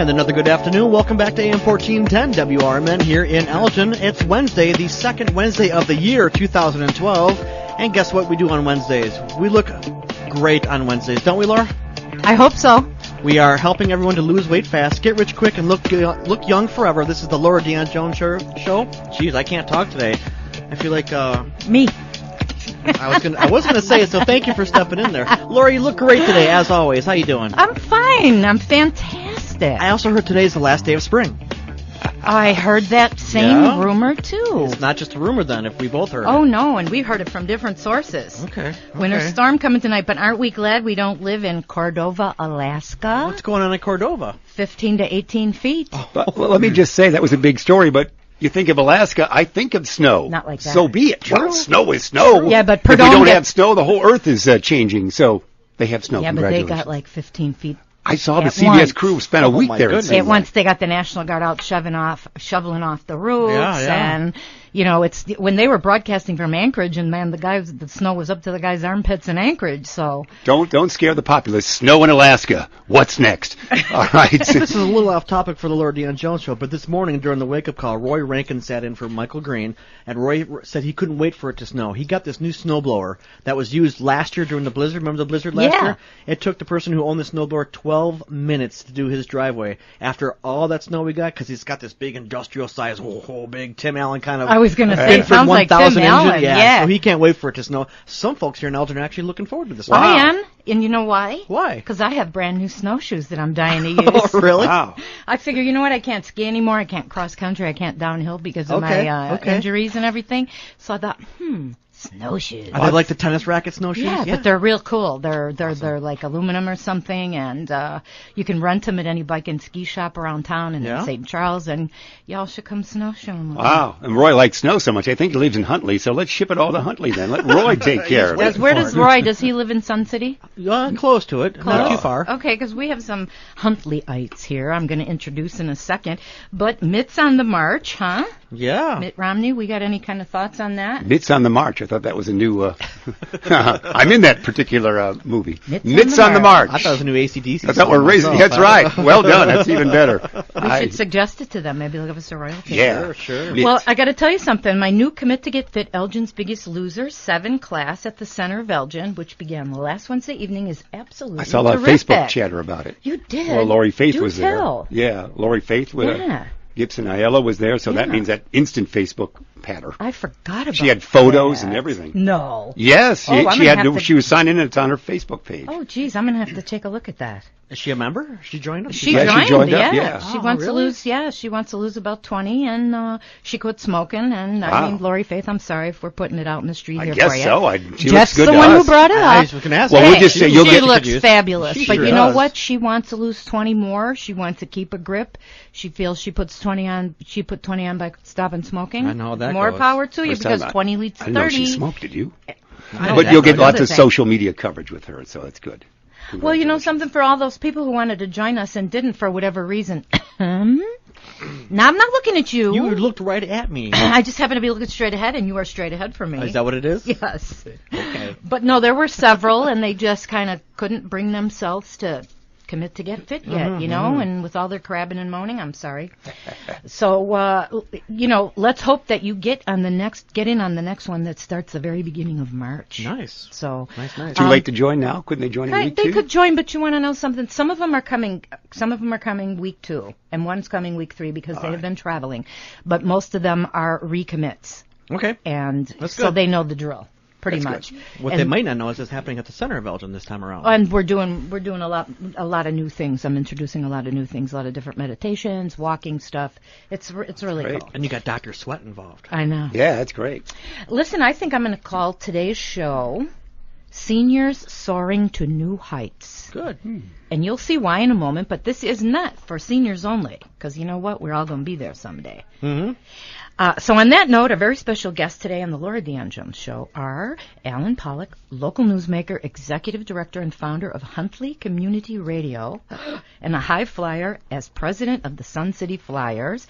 And another good afternoon. Welcome back to AM 1410 WRMN here in Elgin. It's Wednesday, the second Wednesday of the year, 2012. And guess what we do on Wednesdays? We look great on Wednesdays, don't we, Laura? I hope so. We are helping everyone to lose weight fast, get rich quick, and look young forever. This is the Laura Dion-Jones show. Jeez, I can't talk today. I feel like... Me. I was gonna say it, so thank you for stepping in there. Laura, you look great today, as always. How you doing? I'm fine. I'm fantastic. I also heard today's the last day of spring. I heard that same rumor, too. It's not just a rumor, then, if we both heard it. Oh, no, and we heard it from different sources. Okay. Winter storm coming tonight, but aren't we glad we don't live in Cordova, Alaska? What's going on in Cordova? 15 to 18 feet. Well, let me just say, that was a big story, but you think of Alaska, I think of snow. Not like that. So be it. Well, snow is snow. Yeah, but if we don't have snow, the whole earth is changing. So they have snow. Yeah, but they got like 15 feet. I saw the CBS crew spent a week there. At once they got the National Guard out shoveling off the roofs, and you know, it's when they were broadcasting from Anchorage, and man, the snow was up to the guys' armpits in Anchorage. So don't scare the populace. Snow in Alaska. What's next? All right. This is a little off topic for the Laura Dion-Jones show, but this morning during the wake up call, Roy Rankin sat in for Michael Green, and Roy said he couldn't wait for it to snow. He got this new snowblower that was used last year during the blizzard. Remember the blizzard last year? It took the person who owned the snowblower 12 minutes to do his driveway after all that snow we got, because he's got this big industrial size, big Tim Allen kind of. I was going to say, it sounds like Tim Allen. Yeah, so he can't wait for it to snow. Some folks here in Elgin are actually looking forward to this. Wow. I am, and you know why? Why? Because I have brand new snowshoes that I'm dying to use. Oh, really? Wow. I figure, you know what? I can't ski anymore. I can't cross country. I can't downhill because of my injuries and everything. So I thought, snowshoes. Are they like the tennis racket snowshoes? Yeah, but they're real cool. They're like aluminum or something, and you can rent them at any bike and ski shop around town and in St. Charles, and y'all should come snowshoeing. Wow, and Roy likes snow so much. I think he lives in Huntley, so let's ship it all to Huntley then. Let Roy take care of it. Where does Roy? Does he live in Sun City? Close to it, not too far. Okay, because we have some Huntley-ites here. I'm going to introduce in a second. But Mitts on the March, huh? Yeah. Mitt Romney, we got any kind of thoughts on that? Mitts on the March. I thought that was a new... I'm in that particular movie. Mitts on the March. I thought it was a new AC/DC. I thought we're raising... That's right. Well done. That's even better. We should suggest it to them. Maybe they'll give us a royalty. Yeah. Sure. Well, I got to tell you something. My new Commit to Get Fit, Elgin's Biggest Loser 7 class at the Center of Elgin, which began last Wednesday evening, is absolutely terrific. I saw a lot of Facebook chatter about it. You did? Well, Lori Faith was tell. there. Yeah, Lori Faith was Gibson Ayala was there, so that means that instant Facebook patter. I forgot about She had photos and everything. No. Yes, she was signing in. It's on her Facebook page. Oh, geez, I'm going to have to take a look at that. Is she a member? She joined us? She joined up, yeah. She wants to lose, she wants to lose about 20, and she quit smoking, and I mean, Lori Faith, I'm sorry if we're putting it out in the street here for you. I guess so. She Jeff's looks good the to one us. who brought it up. I was going to ask well, we'll just say you'll she looks fabulous, she but sure you know does. what? She wants to lose 20 more. She wants to keep a grip. She feels she put 20 on by stopping smoking. I know that More goes. power to you, because 20 leads to 30. I know she smoked, did you? No, but you'll get lots of social media coverage with her, so it's good. Well, you know something, for all those people who wanted to join us and didn't for whatever reason. Now, I'm not looking at you. You looked right at me. I just happen to be looking straight ahead, and you are straight ahead for me. Is that what it is? Yes. Okay. But no, there were several, and they just kind of couldn't bring themselves to commit to get fit yet, you know, and with all their crabbing and moaning, I'm sorry. So, you know, let's hope that you get in on the next one that starts the very beginning of March. Nice. So nice. Too late to join now? Couldn't they join in week 2? They could join, but you want to know something? Some of them are coming week 2, and one's coming week 3 because they have been traveling. But most of them are recommits. Okay. And That's so good. they know the drill. Pretty much. What they might not know is it's happening at the Center of Elgin this time around. And we're doing a lot of new things. I'm introducing a lot of new things, a lot of different meditations, walking stuff. It's really cool. And you got Dr. Sweat involved. I know. Yeah, that's great. Listen, I think I'm going to call today's show Seniors Soaring to New Heights. Good. And you'll see why in a moment, but this is not for seniors only, because you know what? We're all going to be there someday. Mm-hmm. So on that note, a very special guest today on the Laura Dion-Jones Show are Alan Pollack, local newsmaker, executive director, and founder of Huntley Community Radio, and a high flyer as president of the Sun City Flyers.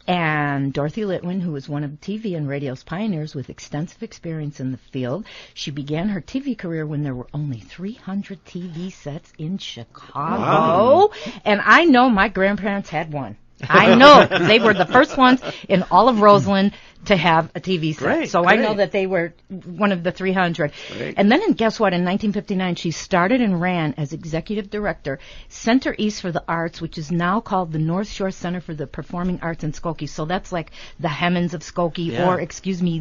And Dorothy Litwin, who was one of TV and radio's pioneers with extensive experience in the field. She began her TV career when there were only 300 TV sets in Chicago. Wow. And I know my grandparents had one. I know, 'cause they were the first ones in all of Roseland to have a TV set. I know that they were one of the 300. Great. And then, guess what? In 1959, she started and ran as executive director, Center East for the Arts, which is now called the North Shore Center for the Performing Arts in Skokie. So that's like the Hemmons of Skokie, or,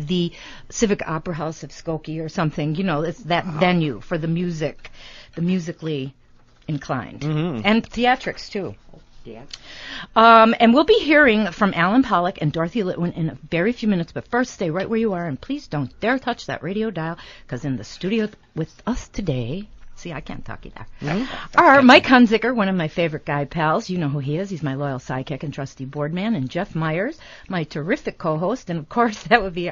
the Civic Opera House of Skokie or something. You know, it's that venue for the musically inclined. And theatrics, too. And we'll be hearing from Alan Pollack and Dorothy Litwin in a very few minutes, but first stay right where you are, and please don't dare touch that radio dial, because in the studio with us today, see, I can't talk either, are Mike Hunziker, one of my favorite guy pals. You know who he is. He's my loyal sidekick and trusty board man. And Jeff Myers, my terrific co-host. And, of course, that would be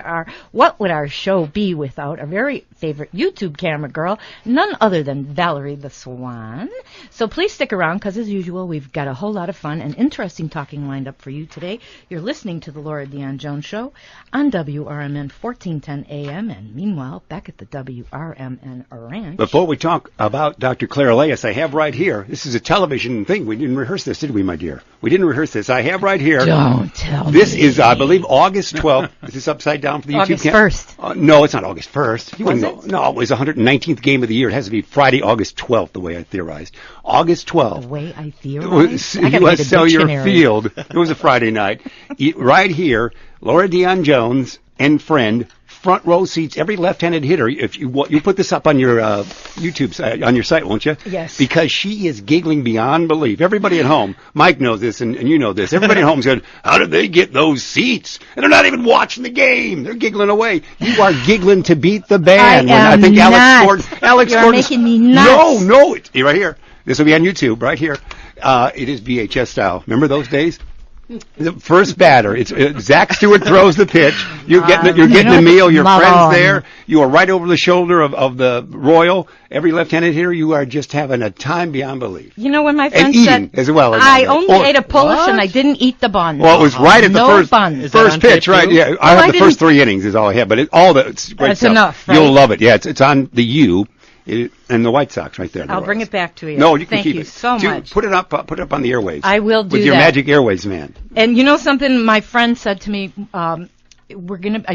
what would our show be without our very favorite YouTube camera girl, none other than Valerie the Swan. So please stick around, because, as usual, we've got a whole lot of fun and interesting talking lined up for you today. You're listening to the Laura Dion-Jones Show on WRMN 1410 AM. And, meanwhile, back at the WRMN Ranch. Before we talk about Dr. Claire Elias, I have right here. This is a television thing. We didn't rehearse this, did we, my dear? We didn't rehearse this. I have right here. Don't tell me. This is, I believe, August 12th. Is this upside down for the August YouTube? 1st. No, it's not August 1st. Was it? No, it was the 119th game of the year. It has to be Friday, August 12th, the way I theorized. August 12th. The way I theorized? I U.S. Cellular Field. It was a Friday night. Right here, Laura Dion-Jones and friend, front row seats, every left-handed hitter. If you put this up on your YouTube site, on your site, won't you? Yes. Because she is giggling beyond belief. Everybody at home, Mike knows this, and you know this. Everybody at home said, "How did they get those seats?" And they're not even watching the game. They're giggling away. You are giggling to beat the band. I think Alex You're scored. Making me nuts. No, it's right here. This will be on YouTube, right here. It is VHS style. Remember those days? The first batter, it's Zach Stewart throws the pitch. You're getting the meal. Your friends there. You are right over the shoulder of the Royal. Every left-handed hitter, you are just having a time beyond belief. You know, when my friend and said, eating as well. I only ate a Polish and I didn't eat the bun. Well, it was right at the first pitch, right? Yeah, I had the first 3 innings is all I had, but it's great That's stuff. enough. Right? You'll love it. Yeah, it's on the U. And the White Sox right there. I'll bring it back to you. No, you can Thank keep you it. so much. Put it up on the airwaves. I will do with your that. magic airwaves, man. And you know something? My friend said to me, I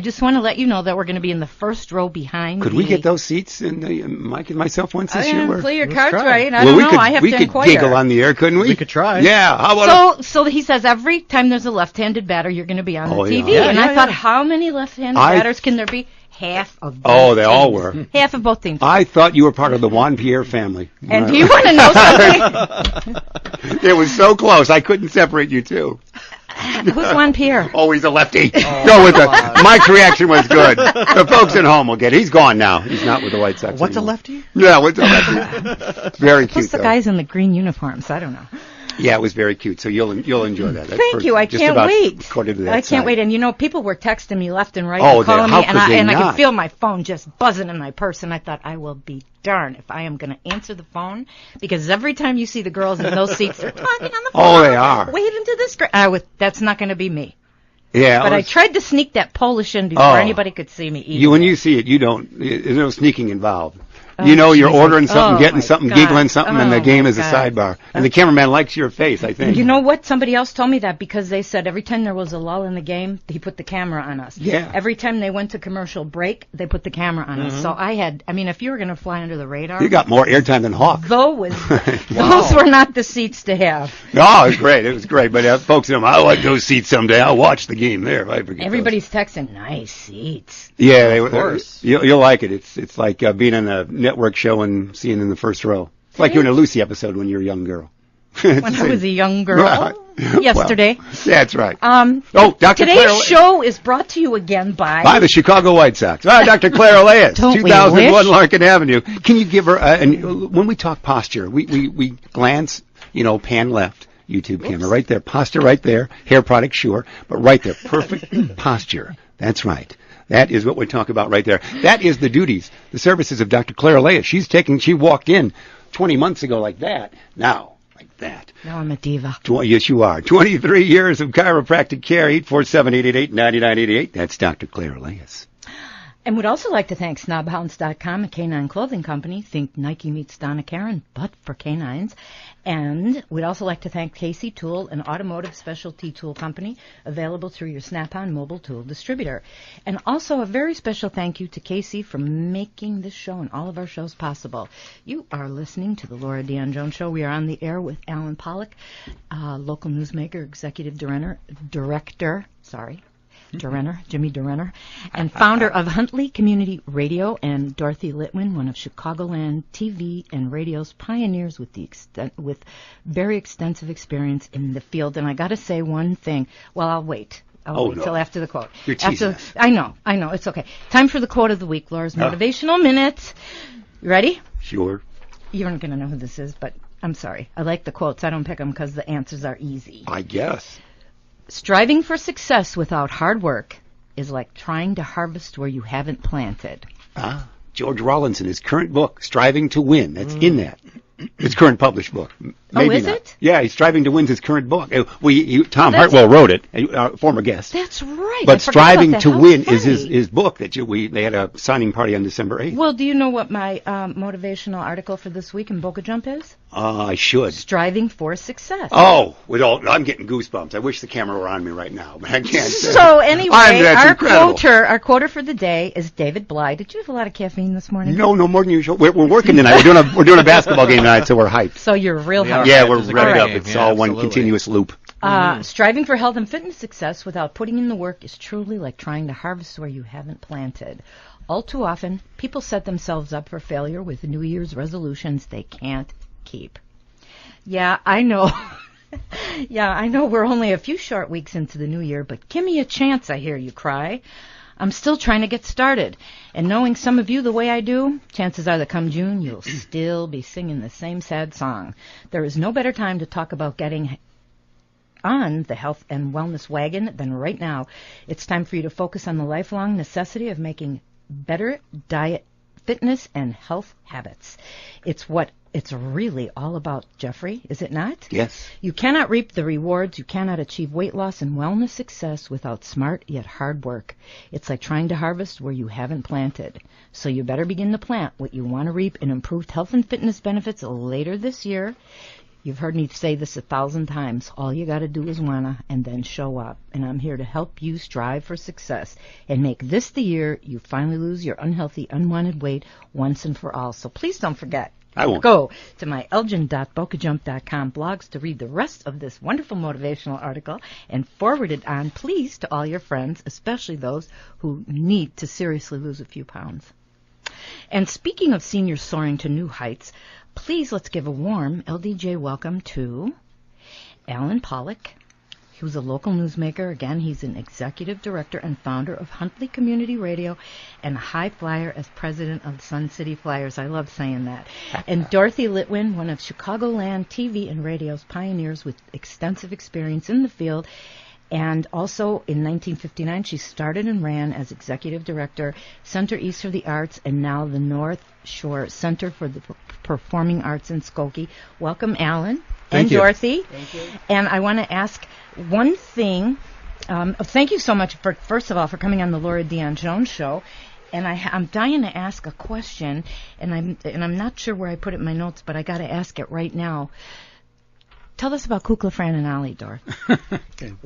just want to let you know that we're gonna be in the first row behind. Could we get those seats in Mike and myself once this year? Play your cards right. I don't know. I have to inquire. We could giggle on the air, couldn't we? We could try. Yeah. How about So he says every time there's a left-handed batter, you're going to be on the TV. Yeah. And I thought, how many left-handed batters can there be? Half of both Oh, they teams. all were. Half of both teams. I thought you were part of the Juan Pierre family. And do you want to know something? It was so close. I couldn't separate you two. Who's Juan Pierre? Oh, he's a lefty. Go with it. Mike's reaction was good. The folks at home will get it. He's gone now. He's not with the White Sox What's anymore. a lefty? Yeah, what's a lefty? Very cute, Who's the guys in the green uniforms? I don't know. Yeah, it was very cute. So you'll enjoy that. Thank you. I can't wait. I can't wait. And you know, people were texting me left and right, and calling me, and I not? could feel my phone just buzzing in my purse. And I thought, I will be darned if I am going to answer the phone, because every time you see the girls in those seats, they're talking on the phone. Oh, they are. Waving to the screen. That's not going to be me. Yeah, but I tried to sneak that Polish in before anybody could see me eat. When you see it, there's no sneaking involved. You're ordering something, getting something, giggling something, and the game is a sidebar. And the cameraman likes your face, I think. You know what? Somebody else told me that, because they said every time there was a lull in the game, he put the camera on us. Yeah. Every time they went to commercial break, they put the camera on us. So if you were going to fly under the radar. You got more airtime than Hawk. Those were not the seats to have. No, it was great. It was great. But folks, I like those seats someday. I'll watch the game there. I forget. Everybody's texting, nice seats. Yeah, of course. You'll like it. It's like being on a network show and seeing in the first row. It's like you're in a Lucy episode when you're a young girl. When I was a young girl. Yesterday. Well, that's right. Dr. Today's show is brought to you again by the Chicago White Sox. Dr. Claire Elias, 2001 Larkin Avenue. Can you give her, and when we talk posture, we glance, pan left. YouTube camera right there, posture right there, hair product, sure, but right there, perfect posture. That's right. That is what we talk about right there. That is the duties, the services of Dr. Claire Elias. She walked in 20 months ago like that. Now, like that. Now I'm a diva. Yes, you are. 23 years of chiropractic care. 847-888-9988. That's Dr. Claire Elias. And would also like to thank snobhounds.com, a canine clothing company. Think Nike meets Donna Karan, but for canines. And we'd also like to thank Casey Tool, an automotive specialty tool company, available through your Snap-on mobile tool distributor. And also a very special thank you to Casey for making this show and all of our shows possible. You are listening to the Laura Dion-Jones Show. We are on the air with Alan Pollack, local newsmaker, executive director, Jimmy Durenner, and founder of Huntley Community Radio, and Dorothy Litwin, one of Chicagoland TV and radio's pioneers with very extensive experience in the field. And I got to say one thing. Well, I'll wait. I'll wait till after the quote. You're teasing us. I know. It's okay. Time for the quote of the week, Laura's Motivational Minute. You ready? Sure. You aren't going to know who this is, but I'm sorry. I like the quotes. I don't pick them because the answers are easy. I guess. Striving for success without hard work is like trying to harvest where you haven't planted. George Rawlinson, his current book, Striving to Win. That's in that. His current published book. Maybe is not. it? Yeah, he's Striving to Win's his current book. Tom Hartwell wrote it, former guest. That's right. But Striving to Win is his book that they had a signing party on December 8th. Well, do you know what my motivational article for this week in Boca Jump is? I should. Striving for success. Oh, I'm getting goosebumps. I wish the camera were on me right now, but I can't. So anyway, our quoter for the day is David Bly. Did you have a lot of caffeine this morning? No more than usual. We're working tonight. We're doing a basketball game tonight, so we're hyped. So you're real hyped. Yeah, we're revved up. It's all one continuous loop. Striving for health and fitness success without putting in the work is truly like trying to harvest where you haven't planted. All too often, people set themselves up for failure with New Year's resolutions they can't keep. Yeah, I know. We're only a few short weeks into the new year, but give me a chance, I hear you cry. I'm still trying to get started. And knowing some of you the way I do, chances are that come June, you'll still be singing the same sad song. There is no better time to talk about getting on the health and wellness wagon than right now. It's time for you to focus on the lifelong necessity of making better diet, fitness, and health habits. It's what it's really all about, Jeffrey, is it not? Yes. You cannot reap the rewards. You cannot achieve weight loss and wellness success without smart yet hard work. It's like trying to harvest where you haven't planted. So you better begin to plant what you want to reap in improved health and fitness benefits later this year. You've heard me say this 1,000 times. All you got to do is wanna and then show up. And I'm here to help you strive for success and make this the year you finally lose your unhealthy, unwanted weight once and for all. So please don't forget. I won't. Go to my elgin.bocajump.com blogs to read the rest of this wonderful motivational article and forward it on, please, to all your friends, especially those who need to seriously lose a few pounds. And speaking of seniors soaring to new heights, please let's give a warm LDJ welcome to Alan Pollack. He was a local newsmaker. Again, he's an executive director and founder of Huntley Community Radio and a high flyer as president of Sun City Flyers. I love saying that. And Dorothy Litwin, one of Chicagoland TV and radio's pioneers with extensive experience in the field. And also in 1959, she started and ran as executive director, Center East for the Arts, and now the North Shore Center for the Performing Arts in Skokie. Welcome, Alan and Dorothy. Thank you. And I want to ask one thing. Thank you so much, first of all, for coming on the Laura Dion-Jones Show. And I'm dying to ask a question, and I'm not sure where I put it in my notes, but I got to ask it right now. Tell us about Kukla, Fran and Ollie, Dor.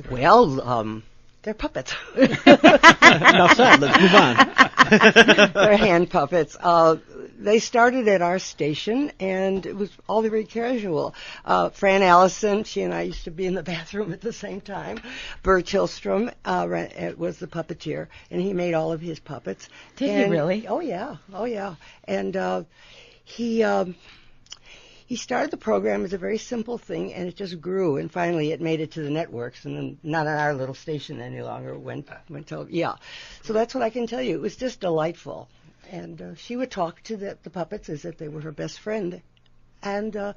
Well, they're puppets. Enough said. Let's move on. They're hand puppets. They started at our station, and it was all very casual. Fran Allison, she and I used to be in the bathroom at the same time. Bert Hillstrom was the puppeteer, and he made all of his puppets. Did he really? Oh, yeah. And he started the program as a very simple thing, and it just grew, and finally it made it to the networks, and then not on our little station any longer. Went to, yeah. So that's what I can tell you. It was just delightful. And she would talk to the puppets as if they were her best friend, and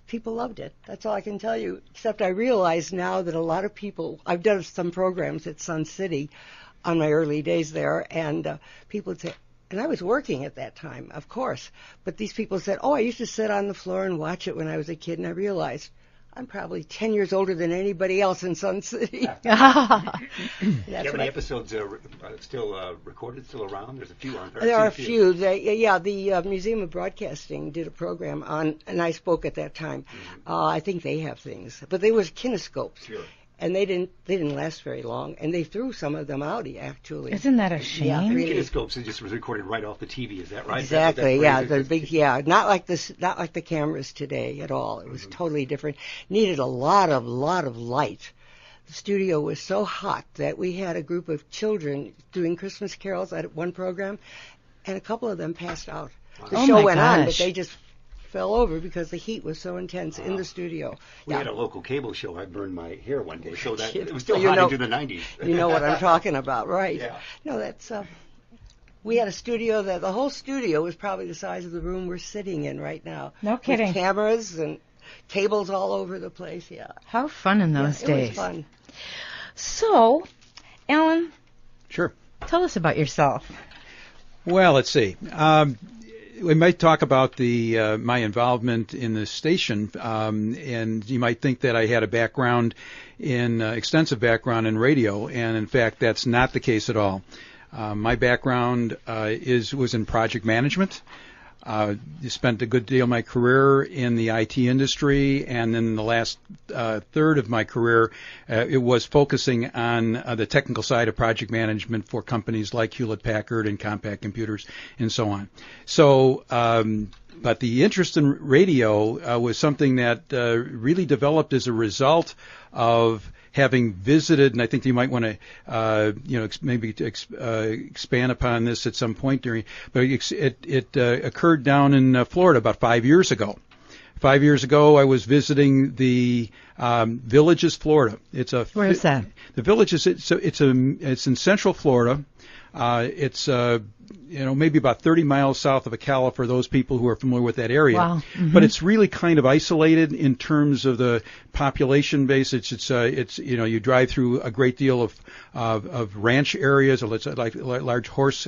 people loved it. That's all I can tell you, except I realize now that a lot of people, I've done some programs at Sun City on my early days there, and people would say, And I was working at that time, of course. But these people said, I used to sit on the floor and watch it when I was a kid, and I realized I'm probably 10 years older than anybody else in Sun City. Do you have any episodes still recorded, still around? There's a few on there. There are a few. The Museum of Broadcasting did a program on, and I spoke at that time. I think they have things. But they were kinescopes. Sure. And they didn't last very long, and they threw some of them out, actually. Isn't that a shame? Yeah, really. Kinescopes, it just was recorded right off the TV, is that right? Exactly, not like the cameras today at all. It was totally different. Needed a lot of light. The studio was so hot that we had a group of children doing Christmas carols at one program, and a couple of them passed out. The show went on, but they just fell over because the heat was so intense in the studio. We had a local cable show. I burned my hair one day, so that it was still hot into the 90s. You know what I'm talking about, right? Yeah. No, that's we had a studio that the whole studio was probably the size of the room we're sitting in right now. No kidding. With cameras and cables all over the place. Yeah. How fun in those days. It was fun. So, Alan. Sure. Tell us about yourself. Well, let's see. We might talk about my involvement in the station, and you might think that I had a background extensive background in radio, and in fact, that's not the case at all. My background was in project management. Spent a good deal of my career in the IT industry, and then the last third of my career, it was focusing on the technical side of project management for companies like Hewlett-Packard and Compaq Computers and so on. So, but the interest in radio was something that really developed as a result of having visited, and I think you might want to, expand upon this at some point but it occurred down in Florida about 5 years ago. 5 years ago, I was visiting the Villages, Florida. Where is that? The Villages. It's in Central Florida. It's maybe about 30 miles south of Ocala for those people who are familiar with that area. Wow. Mm-hmm. But it's really kind of isolated in terms of the population base. It's you drive through a great deal of ranch areas, or it's like large horse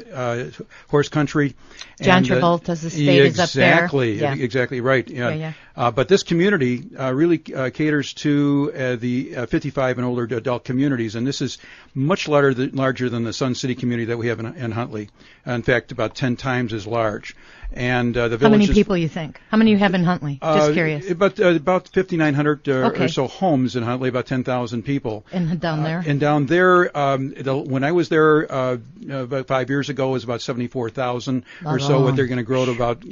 country. John Travolta's estate is up there. Exactly. Yeah. Exactly right. Yeah. But this community really caters to the 55 and older adult communities, and this is much larger than the Sun City community that we have in Huntley. In fact, about 10 times as large. And the How many people you think? How many you have in Huntley? Just curious. About 5,900 or so homes in Huntley, about 10,000 people. And down there? And down there, when I was there about 5 years ago, it was about 74,000 or so. What they're going to grow to about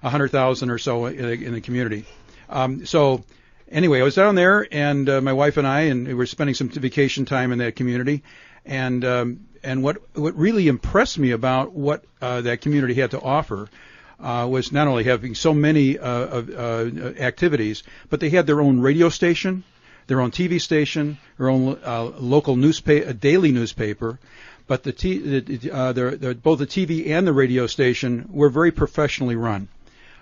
100,000 or so in the community. So anyway, I was down there, and my wife and we were spending some vacation time in that community, and what really impressed me about what that community had to offer was not only having so many activities, but they had their own radio station, their own TV station, their own local daily newspaper. But both the TV and the radio station were very professionally run.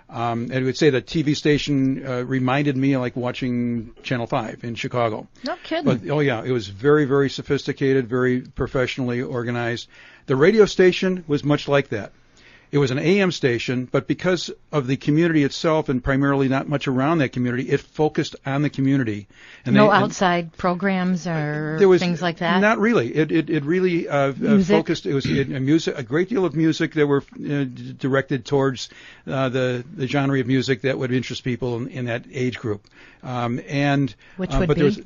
And I would say the TV station reminded me of like watching Channel 5 in Chicago. No kidding. But, it was very, very sophisticated, very professionally organized. The radio station was much like that. It was an AM station, but because of the community itself and primarily not much around that community, it focused on the community. And outside programs or things like that? Not really. It really focused. It was a great deal of music that were directed towards the genre of music that would interest people in that age group. Which would be?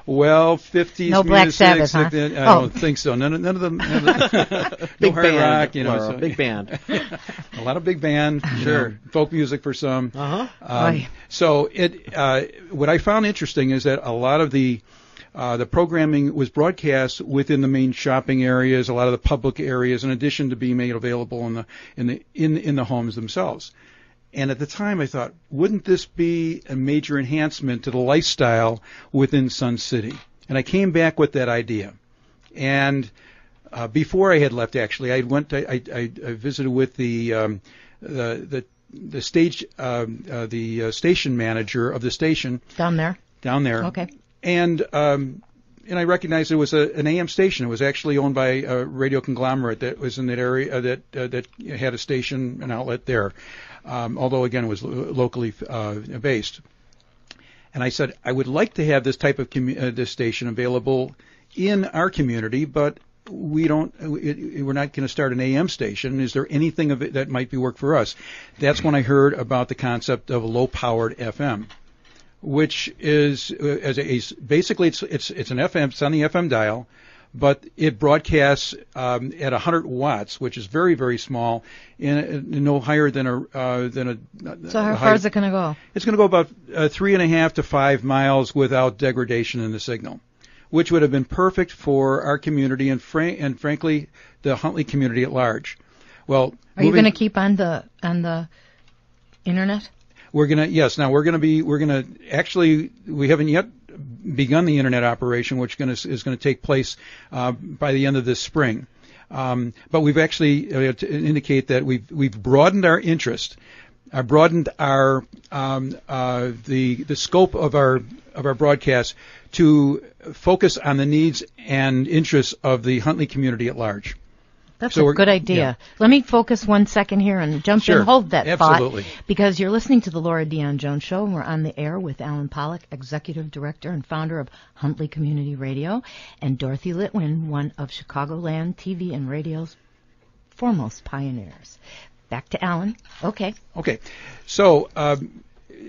Well, 50s no Black music. Sabbath, huh? I don't think so. None of them. Big no band, hard rock, so. Big band. A lot of big band, sure. Folk music for some. So what I found interesting is that a lot of the programming was broadcast within the main shopping areas, a lot of the public areas, in addition to being made available in the homes themselves. And at the time, I thought, wouldn't this be a major enhancement to the lifestyle within Sun City? And I came back with that idea. And before I had left, actually, I visited with the station manager of the station down there. Okay. And I recognized it was an AM station. It was actually owned by a radio conglomerate that was in that area that had a station, an outlet there, although again it was locally based. And I said, I would like to have this type of this station available in our community, but we're not going to start an AM station. Is there anything of it that might be work for us? That's when I heard about the concept of low-powered FM, which is basically it's an FM. It's on the FM dial, but it broadcasts at 100 watts, which is very, very small, and no higher than a. So how far is it going to go? It's going to go about 3.5 to 5 miles without degradation in the signal, which would have been perfect for our community and frankly the Huntley community at large. Well, are you going to keep on the internet? We're gonna actually, we haven't yet begun the internet operation, which is gonna take place by the end of this spring. But we've actually to indicate that we've broadened our interest, broadened our the scope of our broadcast to focus on the needs and interests of the Huntley community at large. That's a good idea. Yeah. Let me focus 1 second here and jump in. Hold that Absolutely. thought. Because you're listening to the Laura Dion-Jones Show, and we're on the air with Alan Pollack, Executive Director and founder of Huntley Community Radio, and Dorothy Litwin, one of Chicagoland TV and radio's foremost pioneers. Back to Alan. Okay. So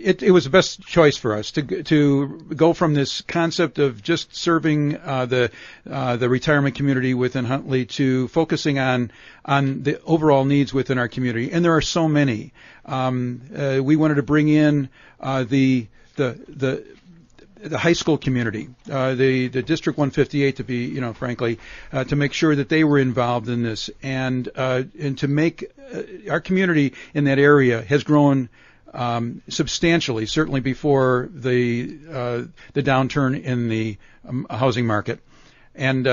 it was the best choice for us to go from this concept of just serving the retirement community within Huntley to focusing on the overall needs within our community, and there are so many. We wanted to bring in the high school community, the District 158 to be, frankly, to make sure that they were involved in this, and to make our community in that area has grown substantially, certainly before the downturn in the housing market, and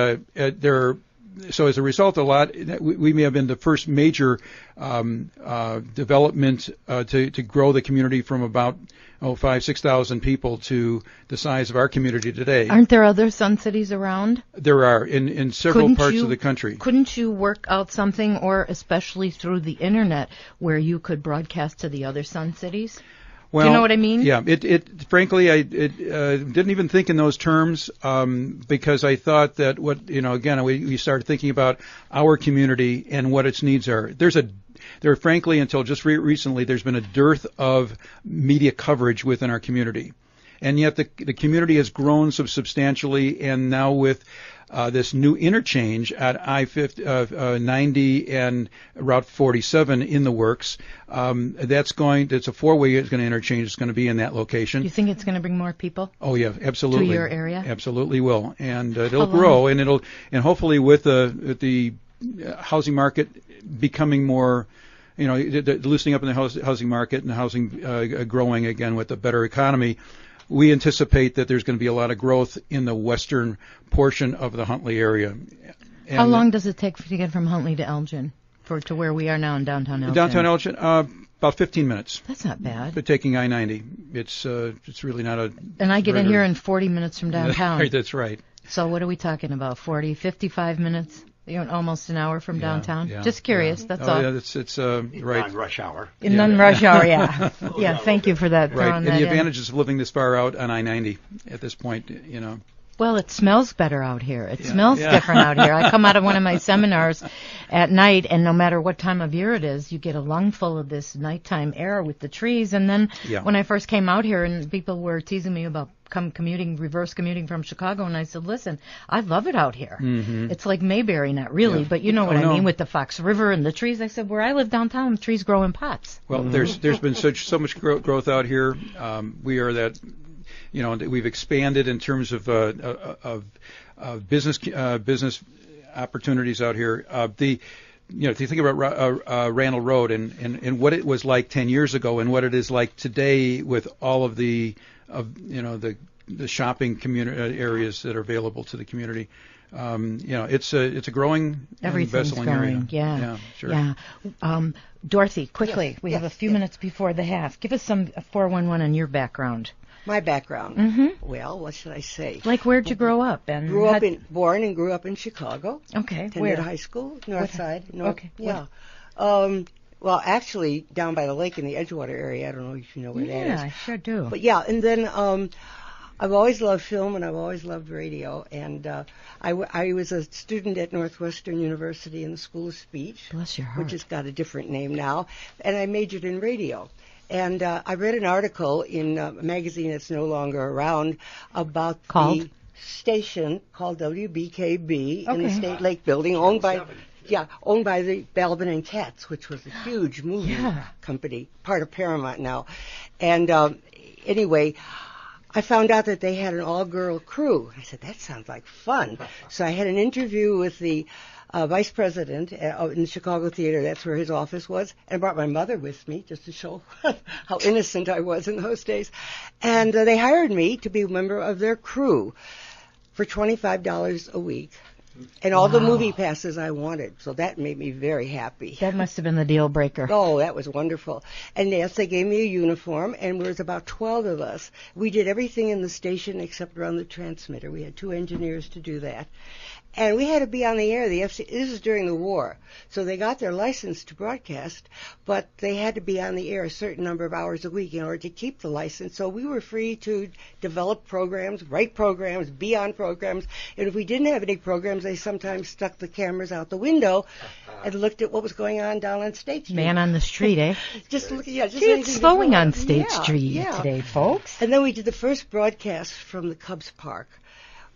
so as a result, we may have been the first major development to grow the community from about 5,000-6,000 people to the size of our community today. Aren't there other Sun Cities around? There are in several parts of the country. Couldn't you work out something, or especially through the internet, where you could broadcast to the other Sun Cities? Well, do you know what I mean? Yeah. Frankly, I didn't even think in those terms because I thought that we started thinking about our community and what its needs are. Frankly, until just recently, there's been a dearth of media coverage within our community. And yet the community has grown so substantially, and now with this new interchange at I-90 and Route 47 in the works, it's a four-way it's going to interchange. It's going to be in that location. You think it's going to bring more people? Oh yeah, absolutely. To your area? Absolutely will, and it'll grow, and hopefully with the housing market becoming more, the loosening up in the housing market and housing growing again with a better economy, we anticipate that there's going to be a lot of growth in the western portion of the Huntley area. And how long does it take to get from Huntley to Elgin, to where we are now in downtown Elgin? Downtown Elgin, about 15 minutes. That's not bad. But taking I-90, it's really not a. And I get in here in 40 minutes from downtown. That's right. So what are we talking about? 40, 55 minutes? Almost an hour from downtown. Yeah, Just curious. That's all. In Yeah, right. Non-rush hour. In non-rush hour, yeah. Yeah. Thank you for that. Right. And the advantages in. of living this far out on I-90 at this point, Well, it smells better out here. It smells different out here. I come out of one of my seminars at night, and no matter what time of year it is, you get a lungful of this nighttime air with the trees. And then when I first came out here, and people were teasing me about reverse commuting from Chicago, and I said, listen, I love it out here. Mm-hmm. It's like Mayberry, not really, but you know what I mean, with the Fox River and the trees. I said, where I live downtown, trees grow in pots. Well, there's been so much growth out here. We are that. We've expanded in terms of business opportunities out here. If you think about Randall Road and what it was like 10 years ago and what it is like today with all of the shopping community areas that are available to the community, it's a growing, everything's growing. Yeah, sure. Yeah. Dorothy, quickly, we have a few minutes before the half. Give us some 411 on your background. My background. Mm-hmm. Well, what should I say? Like, where'd you grow up? And born and grew up in Chicago. Okay. Attended high school, North Side. Okay. Yeah. Well, actually, down by the lake in the Edgewater area. I don't know if you know where that is. Yeah, I sure do. But yeah, and then I've always loved film and I've always loved radio. And I was a student at Northwestern University in the School of Speech. Bless your heart. Which has got a different name now. And I majored in radio. And I read an article in a magazine that's no longer around about the station called WBKB in the State Lake Building, owned by the Balvin and Katz, which was a huge movie company, part of Paramount now. And anyway, I found out that they had an all-girl crew. I said, that sounds like fun. So I had an interview with the vice president in the Chicago Theater. That's where his office was. And I brought my mother with me just to show how innocent I was in those days. And they hired me to be a member of their crew for $25 a week. And all the movie passes I wanted. So that made me very happy. That must have been the deal breaker. Oh, that was wonderful. And yes, they gave me a uniform, and there was about 12 of us. We did everything in the station except run the transmitter. We had 2 engineers to do that. And we had to be on the air. This is during the war. So they got their license to broadcast, but they had to be on the air a certain number of hours a week in order to keep the license. So we were free to develop programs, write programs, be on programs. And if we didn't have any programs, they sometimes stuck the cameras out the window and looked at what was going on down on State Street. Man on the street, eh? It's going on State Street today, folks. And then we did the first broadcast from the Cubs Park,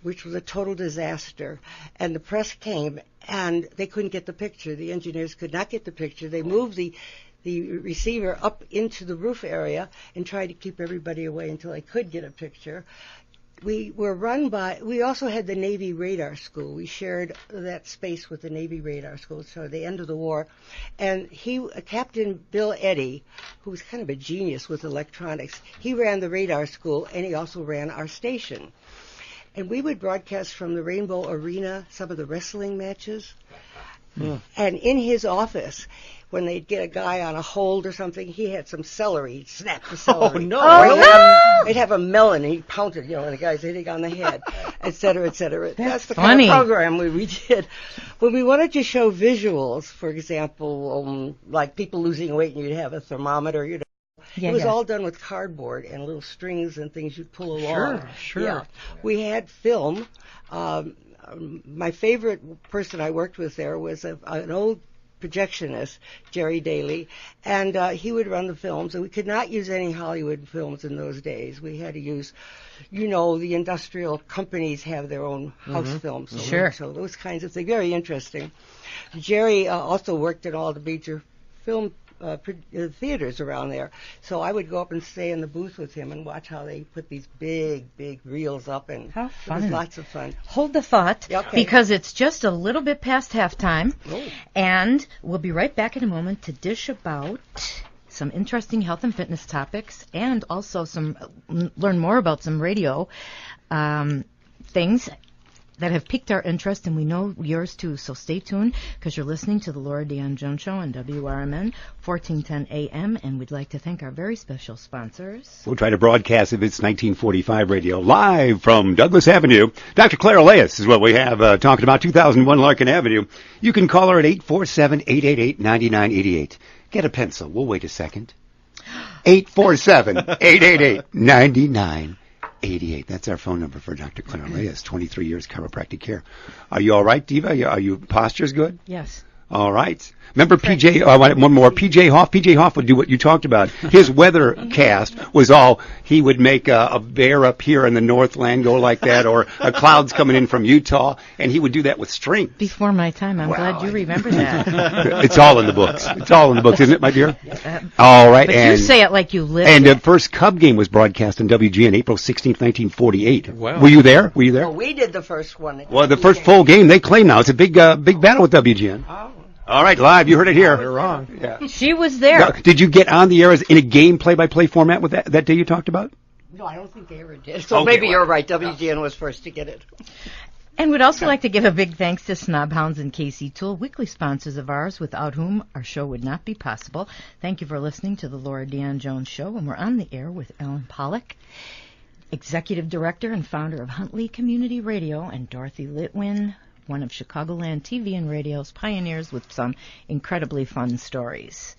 which was a total disaster. And the press came, and they couldn't get the picture. The engineers could not get the picture. They moved the receiver up into the roof area and tried to keep everybody away until they could get a picture. We also had the Navy Radar School. We shared that space with the Navy Radar School, so at the end of the war. And Captain Bill Eddy, who was kind of a genius with electronics, he ran the radar school, and he also ran our station. And we would broadcast from the Rainbow Arena some of the wrestling matches. Mm. And in his office, when they'd get a guy on a hold or something, he had some celery. He'd snap the celery. Oh, no. They'd have a melon, and he'd pound it, and the guy's hitting on the head, et cetera, et cetera. That's the funny. kind of program we did. When we wanted to show visuals, for example, like people losing weight, and you'd have a thermometer, it was all done with cardboard and little strings and things you'd pull along. Sure. Yeah. We had film. My favorite person I worked with there was an old projectionist, Jerry Daly, and he would run the films, and we could not use any Hollywood films in those days. We had to use, the industrial companies have their own house films. So those kinds of things. Very interesting. Jerry also worked at all the major film theaters around there. So I would go up and stay in the booth with him and watch how they put these big reels up, and how fun. It was lots of fun. Hold the thought, because it's just a little bit past halftime, and we'll be right back in a moment to dish about some interesting health and fitness topics, and also learn more about some radio things that have piqued our interest, and we know yours too. So stay tuned, because you're listening to the Laura Dion-Jones Show on WRMN 1410 AM, and we'd like to thank our very special sponsors. We'll try to broadcast if it's 1945 radio live from Douglas Avenue. Dr. Claire Elias is what we have talking about 2001 Larkin Avenue. You can call her at 847-888-9988. Get a pencil. We'll wait a second. 847-888-9988. 88. That's our phone number for Dr. Claire Elias, 23 years chiropractic care. Are you all right, Diva? Are you posture's good? Yes. All right. Remember PJ, one more, PJ Hoff. PJ Hoff would do what you talked about. His weather cast was all, he would make a bear up here in the Northland go like that, or a cloud's coming in from Utah, and he would do that with strings. Before my time. I'm glad you remember that. It's all in the books. It's all in the books, isn't it, my dear? All right. But you say it like you live And the first Cub game was broadcast on WGN April 16th, 1948. Wow. Were you there? Oh, we did the first one. Well, the first full game, they claim now. It's a big battle with WGN. Oh. All right, live. You heard it here. You're wrong. Yeah. She was there. Now, did you get on the air in a game play-by-play format with that day you talked about? No, I don't think they ever did. So maybe you're right. WGN was first to get it. And we'd also like to give a big thanks to Snobhounds and KC Tool, weekly sponsors of ours, without whom our show would not be possible. Thank you for listening to the Laura Dion-Jones Show, and we're on the air with Ellen Pollack, Executive Director and founder of Huntley Community Radio, and Dorothy Litwin, one of Chicagoland TV and radio's pioneers with some incredibly fun stories.